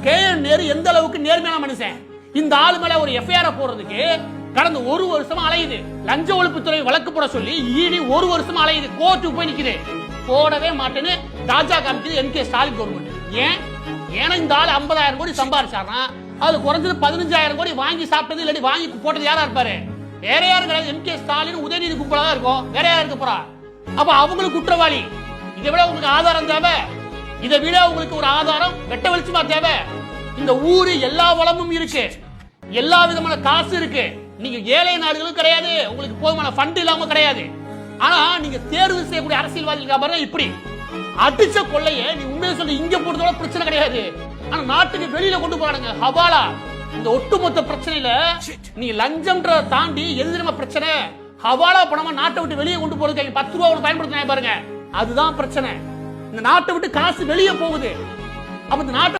K.N.. Nehru எந்த அளவுக்கு நேர்மையான மனுஷன். இந்த ஆளு மேல ஒரு எஃப்ஐஆர் போடுறதுக்கு கடந்த ஒரு வருஷமா அலையுது. லஞ்ச ஒழிப்புத்துறை வழக்கு போட சொல்லி இடி ஒரு வருஷமா அலையுது. கோர்ட்டுக்கு போய் நிக்குது. போடவே மாட்டேன்னு ராஜா காமிக்குது என்.கே. ஸ்டாலின் கவர்மெண்ட். ஏன்னா இந்த ஆள் 50,000 கோடி சம்பாரிச்சாருன்னா அது குறைஞ்சது 15,000 கோடி வாங்கி சாப்பிட்டது இல்லாட்டி வாங்கி போட்டது யாரா இருப்பாரு? வேற யாரும் கிடையாது. என்.கே. ஸ்டாலின் உதயநிதி கும்பலா தான் இருக்கும். வேற யாரும் இருக்க போறா? அப்ப அவங்களுக்கு குற்றவாளி. இதை விட உங்களுக்கு ஆதாரம் தேவை. இதை விட உங்களுக்கு ஒரு ஆதாரம் வெட்ட வெளிச்சமா தேவை. இந்த ஊரு எல்லா வளமும் இருக்கு, எல்லா விதமான காசு இருக்கு. நீங்க ஏழை நாடுகளும் கிடையாது, உங்களுக்கு போதுமான ஃபண்ட் இல்லாம கிடையாது. ஆனா நீங்க தேர்வு செய்யக்கூடிய அரசியல்வாதிகள் பாருங்க, இப்படி அடிச்ச கொள்ளைய நீ உண்மையை சொல்லி இங்க போடுறதோட பிரச்சனை கிடையாது. ஆனா நாட்டுக்கு வெளியில கொண்டு போறானுங்க ஹவாலா. இந்த ஒட்டுமொத்த பிரச்சனையில நீ லஞ்சம்ன்ற தாண்டி எது தெரியுமா பிரச்சனை? ஹவாலா பணமா நாட்டை விட்டு வெளியே கொண்டு போறதுக்கு 10 ரூபா பயன்படுத்தினா பாருங்க, அதுதான் பிரச்சனை. இந்த நாட்டை விட்டு காசு வெளியே போகுது. அப்ப இந்த நாட்டை